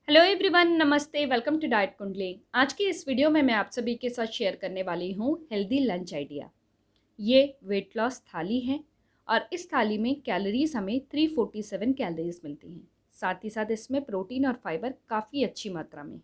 Hello everyone, नमस्ते। Welcome to diet कुंडली। आज की इस वीडियो में मैं आप सभी के साथ शेयर करने वाली हूँ हेल्दी लंच आइडिया। ये वेट लॉस थाली है और इस थाली में कैलोरीज हमें 347 कैलोरीज मिलती हैं। साथ ही साथ इसमें प्रोटीन और फाइबर काफ़ी अच्छी मात्रा में,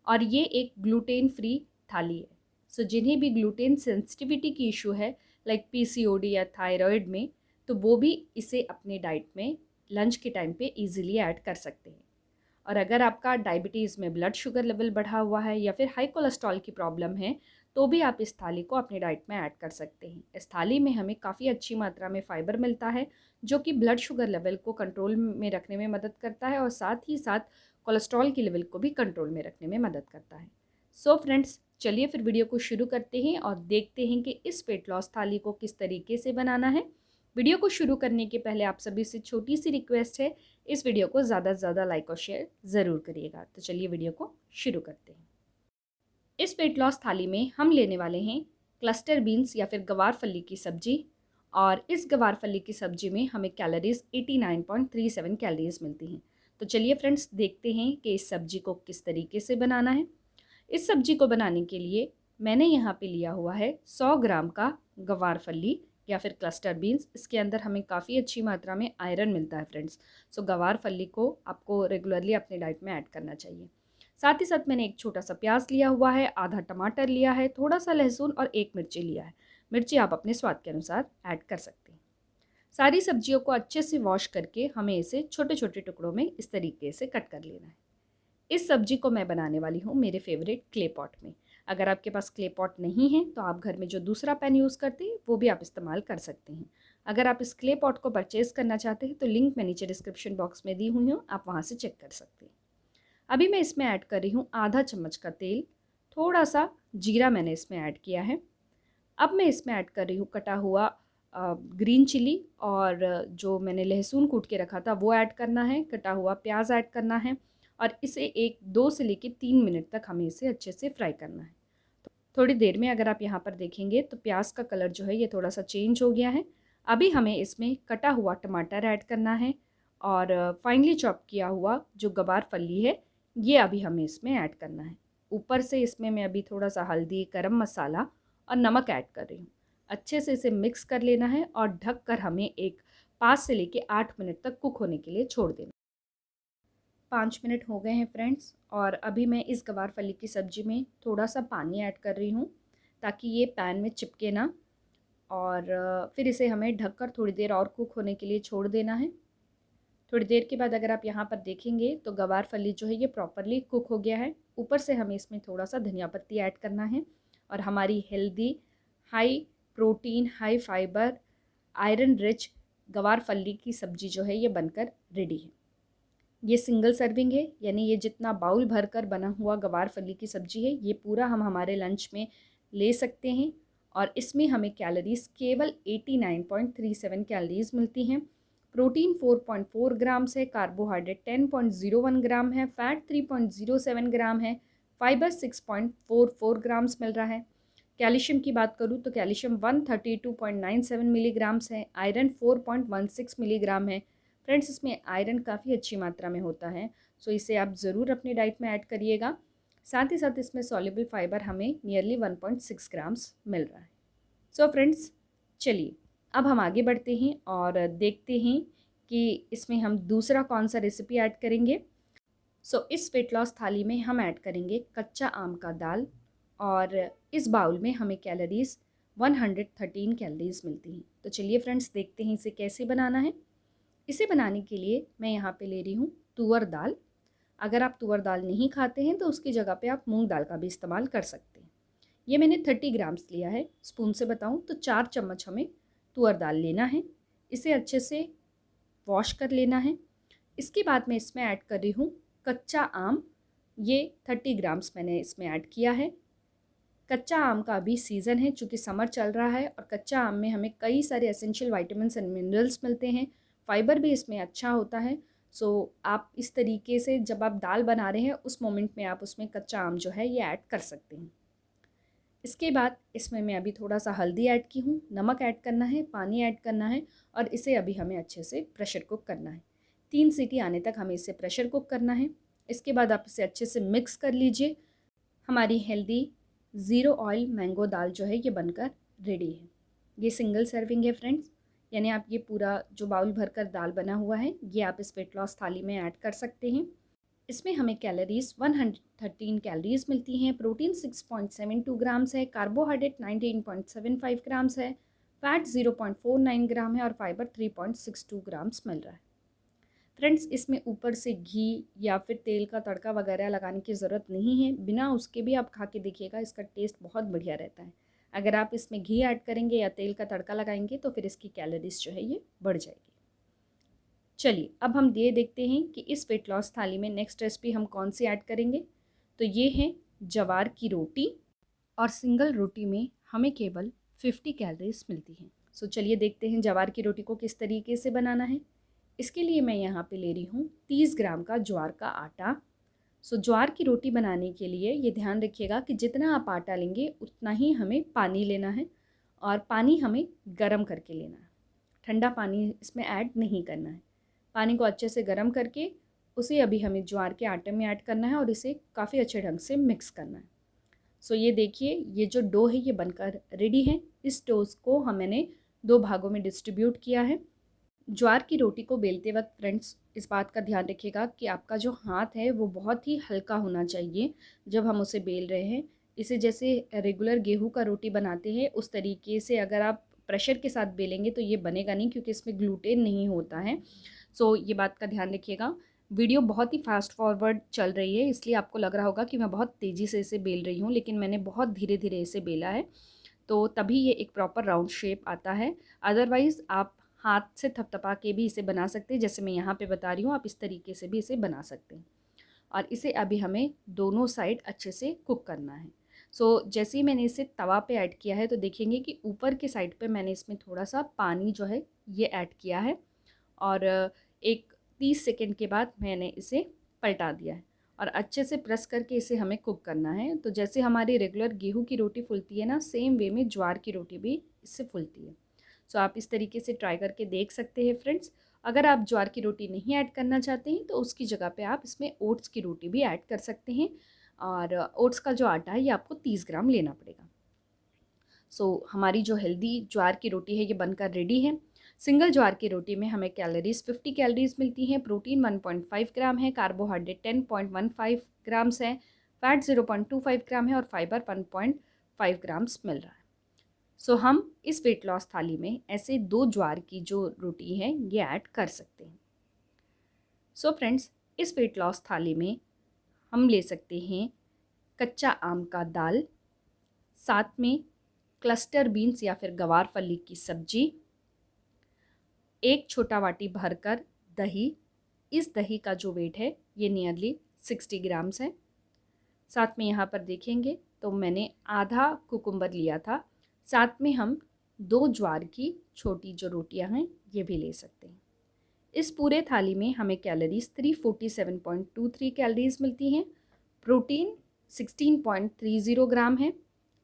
और ये एक ग्लूटेन फ्री थाली है। सो जिन्हें भी ग्लूटेन सेंसिटिविटी की इशू है, लाइक पीसीओडी या थायराइड में, तो वो भी इसे अपने डाइट में लंच के टाइम पे इजीली ऐड कर सकते हैं। और अगर आपका डायबिटीज़ में ब्लड शुगर लेवल बढ़ा हुआ है या फिर हाई कोलेस्ट्रॉल की प्रॉब्लम है, तो भी आप इस थाली को अपनी डाइट में ऐड कर सकते हैं। इस थाली में हमें काफ़ी अच्छी मात्रा में फ़ाइबर मिलता है, जो कि ब्लड शुगर लेवल को कंट्रोल में रखने में मदद करता है और साथ ही साथ कोलेस्ट्रॉल की लेवल को भी कंट्रोल में रखने में मदद करता है। सो फ्रेंड्स, चलिए फिर वीडियो को शुरू करते हैं और देखते हैं कि इस वेट लॉस थाली को किस तरीके से बनाना है। वीडियो को शुरू करने के पहले आप सभी से छोटी सी रिक्वेस्ट है, इस वीडियो को ज़्यादा से ज़्यादा लाइक और शेयर ज़रूर करिएगा। तो चलिए वीडियो को शुरू करते हैं। इस वेट लॉस थाली में हम लेने वाले हैं क्लस्टर बीन्स या फिर गवार फली की सब्जी, और इस गवार फली की सब्जी में हमें कैलोरीज 89.37 कैलोरीज मिलती हैं। तो चलिए फ्रेंड्स, देखते हैं कि इस सब्जी को किस तरीके से बनाना है। इस सब्जी को बनाने के लिए मैंने यहाँ पे लिया हुआ है 100 ग्राम का गवार फली या फिर क्लस्टर बीन्स। इसके अंदर हमें काफ़ी अच्छी मात्रा में आयरन मिलता है फ्रेंड्स। सो गवार फली को आपको रेगुलरली अपने डाइट में ऐड करना चाहिए। साथ ही साथ मैंने एक छोटा सा प्याज लिया हुआ है, आधा टमाटर लिया है, थोड़ा सा लहसुन और एक मिर्ची लिया है। मिर्ची आप अपने स्वाद के अनुसार ऐड कर सकते हैं। सारी सब्जियों को अच्छे से वॉश करके हमें इसे छोटे छोटे टुकड़ों में इस तरीके से कट कर लेना है। इस सब्जी को मैं बनाने वाली हूँ मेरे फेवरेट क्ले पॉट में। अगर आपके पास क्ले पॉट नहीं है तो आप घर में जो दूसरा पैन यूज़ करते हैं वो भी आप इस्तेमाल कर सकते हैं। अगर आप इस क्ले पॉट को परचेज़ करना चाहते हैं तो लिंक मैं नीचे डिस्क्रिप्शन बॉक्स में दी हुई हूँ, आप वहाँ से चेक कर सकते हैं। अभी मैं इसमें ऐड कर रही हूँ आधा चम्मच का तेल, थोड़ा सा जीरा मैंने इसमें ऐड किया है। अब मैं इसमें ऐड कर रही हूँ कटा हुआ ग्रीन चिली, और जो मैंने लहसुन कूट के रखा था वो ऐड करना है, कटा हुआ प्याज ऐड करना है, और इसे 1-2 से लेके 3 मिनट तक हमें इसे अच्छे से फ्राई करना है। थोड़ी देर में अगर आप यहाँ पर देखेंगे तो प्याज का कलर जो है ये थोड़ा सा चेंज हो गया है। अभी हमें इसमें कटा हुआ टमाटर ऐड करना है, और फाइनली चॉप किया हुआ जो गवार फली है ये अभी हमें इसमें ऐड करना है। ऊपर से इसमें मैं अभी थोड़ा सा हल्दी, गरम मसाला और नमक ऐड कर रही हूँ। अच्छे से इसे मिक्स कर लेना है और ढक कर हमें एक 5 से लेके 8 मिनट तक कुक होने के लिए छोड़ देना। 5 मिनट हो गए हैं फ्रेंड्स, और अभी मैं इस गवार फली की सब्ज़ी में थोड़ा सा पानी ऐड कर रही हूँ ताकि ये पैन में चिपके ना, और फिर इसे हमें ढककर थोड़ी देर और कुक होने के लिए छोड़ देना है। थोड़ी देर के बाद अगर आप यहाँ पर देखेंगे तो गवार फली जो है ये प्रॉपरली कुक हो गया है। ऊपर से हमें इसमें थोड़ा सा धनिया पत्ती ऐड करना है, और हमारी healthy, high protein, high fibre, iron rich गवार फली की सब्ज़ी जो है ये बनकर रेडी है। ये सिंगल सर्विंग है, यानी ये जितना बाउल भरकर बना हुआ गवार फली की सब्ज़ी है ये पूरा हम हमारे लंच में ले सकते हैं, और इसमें हमें कैलोरीज़ केवल 89.37 कैलोरीज़ मिलती हैं। प्रोटीन 4.4 ग्राम्स है, कार्बोहाइड्रेट 10.01 ग्राम है, फैट 3.07 ग्राम है, फाइबर 6.44 ग्राम्स मिल रहा है। कैल्शियम की बात करूँ तो कैल्शियम 132.97 मिलीग्राम्स है, आयरन 4.16 मिलीग्राम है। फ्रेंड्स, इसमें आयरन काफ़ी अच्छी मात्रा में होता है, सो इसे आप ज़रूर अपनी डाइट में ऐड करिएगा। साथ ही साथ इसमें सॉल्युबल फाइबर हमें नियरली 1.6 ग्राम्स मिल रहा है। सो फ्रेंड्स, चलिए अब हम आगे बढ़ते हैं और देखते हैं कि इसमें हम दूसरा कौन सा रेसिपी ऐड करेंगे। सो इस वेट लॉस थाली में हम ऐड करेंगे कच्चा आम का दाल, और इस बाउल में हमें कैलोरीज़ 113 कैलोरीज़ मिलती हैं। तो चलिए फ्रेंड्स, देखते हैं इसे कैसे बनाना है। इसे बनाने के लिए मैं यहाँ पे ले रही हूँ तुअर दाल। अगर आप तुअर दाल नहीं खाते हैं तो उसकी जगह पे आप मूंग दाल का भी इस्तेमाल कर सकते हैं। ये मैंने 30 ग्राम्स लिया है। स्पून से बताऊँ तो 4 चम्मच हमें तुअर दाल लेना है। इसे अच्छे से वॉश कर लेना है। इसके बाद मैं इसमें ऐड कर रही हूँ कच्चा आम। ये 30 ग्राम्स मैंने इसमें ऐड किया है। कच्चा आम का अभी सीज़न है, चूँकि समर चल रहा है, और कच्चा आम में हमें कई सारे एसेंशियल विटामिन्स एंड मिनरल्स मिलते हैं। फाइबर भी इसमें अच्छा होता है। सो आप इस तरीके से जब आप दाल बना रहे हैं उस मोमेंट में आप उसमें कच्चा आम जो है ये ऐड कर सकते हैं। इसके बाद इसमें मैं अभी थोड़ा सा हल्दी ऐड की हूँ, नमक ऐड करना है, पानी ऐड करना है, और इसे अभी हमें अच्छे से प्रेशर कुक करना है। 3 सीटी आने तक हमें इसे प्रेशर कुक करना है। इसके बाद आप इसे अच्छे से मिक्स कर लीजिए। हमारी हेल्दी ज़ीरो ऑयल मैंगो दाल जो है ये बनकर रेडी है। ये सिंगल सर्विंग है फ्रेंड्स, यानी आप ये पूरा जो बाउल भरकर दाल बना हुआ है ये आप इस वेट लॉस थाली में ऐड कर सकते हैं। इसमें हमें कैलोरीज़ 113 कैलोरीज़ मिलती हैं, प्रोटीन 6.72 ग्राम्स है, कार्बोहाइड्रेट 19.75 ग्राम्स है, फैट 0.49 ग्राम है और फाइबर 3.62 ग्राम्स मिल रहा है। फ्रेंड्स, इसमें ऊपर से घी या फिर तेल का तड़का वगैरह लगाने की ज़रूरत नहीं है, बिना उसके भी आप खा के देखिएगा, इसका टेस्ट बहुत बढ़िया रहता है। अगर आप इसमें घी ऐड करेंगे या तेल का तड़का लगाएंगे तो फिर इसकी कैलोरीज़ जो है ये बढ़ जाएगी। चलिए अब हम ये देखते हैं कि इस वेट लॉस थाली में नेक्स्ट रेसिपी हम कौन सी ऐड करेंगे। तो ये है जवार की रोटी, और सिंगल रोटी में हमें केवल 50 कैलोरीज मिलती हैं। सो चलिए देखते हैं जवार की रोटी को किस तरीके से बनाना है। इसके लिए मैं यहाँ पे ले रही हूँ 30 ग्राम का ज्वार का आटा। सो ज्वार की रोटी बनाने के लिए ये ध्यान रखिएगा कि जितना आप आटा लेंगे उतना ही हमें पानी लेना है, और पानी हमें गर्म करके लेना है, ठंडा पानी इसमें ऐड नहीं करना है। पानी को अच्छे से गर्म करके उसे अभी हमें ज्वार के आटे में ऐड करना है और इसे काफ़ी अच्छे ढंग से मिक्स करना है। सो ये देखिए, ये जो डो है ये बनकर रेडी है। इस डो को मैंने 2 भागों में डिस्ट्रीब्यूट किया है। ज्वार की रोटी को बेलते वक्त फ्रेंड्स इस बात का ध्यान रखिएगा कि आपका जो हाथ है वो बहुत ही हल्का होना चाहिए जब हम उसे बेल रहे हैं। इसे जैसे रेगुलर गेहूं का रोटी बनाते हैं उस तरीके से अगर आप प्रेशर के साथ बेलेंगे तो ये बनेगा नहीं, क्योंकि इसमें ग्लूटेन नहीं होता है। सो ये बात का ध्यान रखिएगा। वीडियो बहुत ही फास्ट फॉरवर्ड चल रही है, इसलिए आपको लग रहा होगा कि मैं बहुत तेज़ी से इसे बेल रही हूँ, लेकिन मैंने बहुत धीरे धीरे इसे बेला है, तो तभी ये एक प्रॉपर राउंड शेप आता है। अदरवाइज़ आप हाथ से थपथपा के भी इसे बना सकते हैं, जैसे मैं यहाँ पे बता रही हूँ, आप इस तरीके से भी इसे बना सकते हैं। और इसे अभी हमें दोनों साइड अच्छे से कुक करना है। सो जैसे ही मैंने इसे तवा पे ऐड किया है तो देखेंगे कि ऊपर के साइड पे मैंने इसमें थोड़ा सा पानी जो है ये ऐड किया है, और एक 30 सेकेंड के बाद मैंने इसे पलटा दिया है, और अच्छे से प्रेस करके इसे हमें कुक करना है। तो जैसे हमारी रेगुलर गेहूं की रोटी फूलती है ना, सेम वे में ज्वार की रोटी भी इससे फूलती है। सो आप इस तरीके से ट्राई करके देख सकते हैं फ्रेंड्स। अगर आप ज्वार की रोटी नहीं ऐड करना चाहते हैं तो उसकी जगह पे आप इसमें ओट्स की रोटी भी ऐड कर सकते हैं, और ओट्स का जो आटा है ये आपको 30 ग्राम लेना पड़ेगा। सो हमारी जो हेल्दी ज्वार की रोटी है ये बनकर रेडी है। सिंगल ज्वार की रोटी में हमें कैलोरीज़ 50 कैलोरीज़ मिलती हैं, प्रोटीन 1.5 ग्राम है, कार्बोहाइड्रेट 10.15 ग्राम्स है, फैट 0.25 ग्राम है और फाइबर 1.5 ग्राम्स मिल रहा है। सो हम इस वेट लॉस थाली में ऐसे 2 ज्वार की जो रोटी है ये ऐड कर सकते हैं। सो फ्रेंड्स, इस वेट लॉस थाली में हम ले सकते हैं कच्चा आम का दाल, साथ में क्लस्टर बीन्स या फिर गवार फली की सब्जी, एक छोटा वाटी भरकर दही। इस दही का जो वेट है ये नियरली 60 ग्राम्स है। साथ में यहाँ पर देखेंगे तो मैंने आधा कुकुम्बर लिया था। साथ में हम 2 ज्वार की छोटी जो रोटियाँ हैं ये भी ले सकते हैं। इस पूरे थाली में हमें कैलोरीज़ 347.23 कैलोरीज़ मिलती हैं, प्रोटीन 16.30 ग्राम है,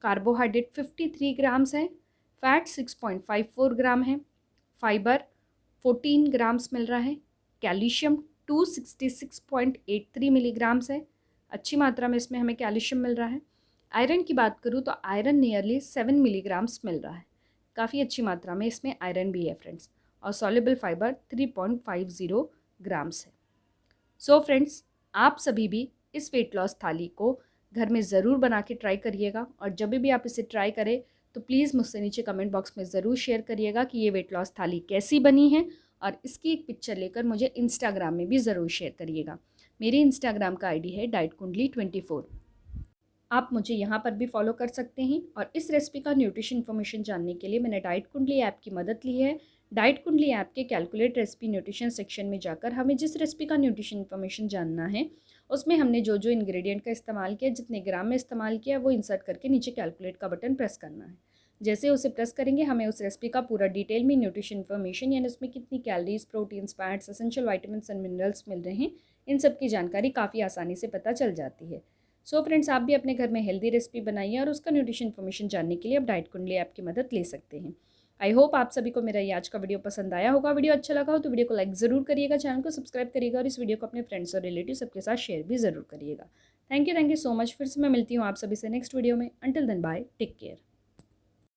कार्बोहाइड्रेट 53 ग्राम्स है, फैट 6.54 ग्राम है, फाइबर 14 ग्राम्स मिल रहा है, कैल्शियम 266.83 मिलीग्राम्स है, अच्छी मात्रा में इसमें हमें कैल्शियम मिल रहा है। आयरन की बात करूँ तो आयरन नियरली 7 मिलीग्राम्स मिल रहा है, काफ़ी अच्छी मात्रा में इसमें आयरन भी है फ्रेंड्स, और सॉल्युबल फाइबर 3.50 ग्राम्स है। सो फ्रेंड्स, आप सभी भी इस वेट लॉस थाली को घर में ज़रूर बना के ट्राई करिएगा, और जब भी आप इसे ट्राई करें तो प्लीज़ मुझसे नीचे कमेंट बॉक्स में ज़रूर शेयर करिएगा कि ये वेट लॉस थाली कैसी बनी है, और इसकी एक पिक्चर लेकर मुझे इंस्टाग्राम में भी ज़रूर शेयर करिएगा। मेरी इंस्टाग्राम का आईडी है डाइटकुंडली24। आप मुझे यहाँ पर भी फॉलो कर सकते हैं, और इस रेसिपी का न्यूट्रिशन इन्फॉर्मेशन जानने के लिए मैंने डाइट कुंडली ऐप की मदद ली है। डाइट कुंडली ऐप के कैलकुलेट रेसिपी न्यूट्रिशन सेक्शन में जाकर हमें जिस रेसिपी का न्यूट्रिशन इन्फॉर्मेशन जानना है उसमें हमने जो जो इंग्रेडिएंट का इस्तेमाल किया, जितने ग्राम में इस्तेमाल किया, वो इंसर्ट करके नीचे कैलकुलेट का बटन प्रेस करना है। जैसे उसे प्रेस करेंगे हमें उस रेसिपी का पूरा डिटेल में न्यूट्रिशन इन्फॉर्मेशन, यानी उसमें कितनी calories, proteins, fats, essential vitamins and minerals मिल रहे हैं, इन सब की जानकारी काफ़ी आसानी से पता चल जाती है। सो फ्रेंड्स, आप भी अपने घर में हेल्दी रेसिपी बनाइए और उसका न्यूट्रिशन इन्फॉर्मेशन जानने के लिए आप डाइट कुंडली ऐप की मदद ले सकते हैं। आई होप आप सभी को मेरा ये आज का वीडियो पसंद आया होगा। वीडियो अच्छा लगा हो तो वीडियो को लाइक ज़रूर करिएगा, चैनल को सब्सक्राइब करिएगा और इस वीडियो को अपने फ्रेंड्स और रिलेटिव सबके साथ शेयर भी ज़रूर करिएगा। Thank you so much. फिर से मैं मिलती हूँ आप सभी से नेक्स्ट वीडियो में। Until then bye, take care.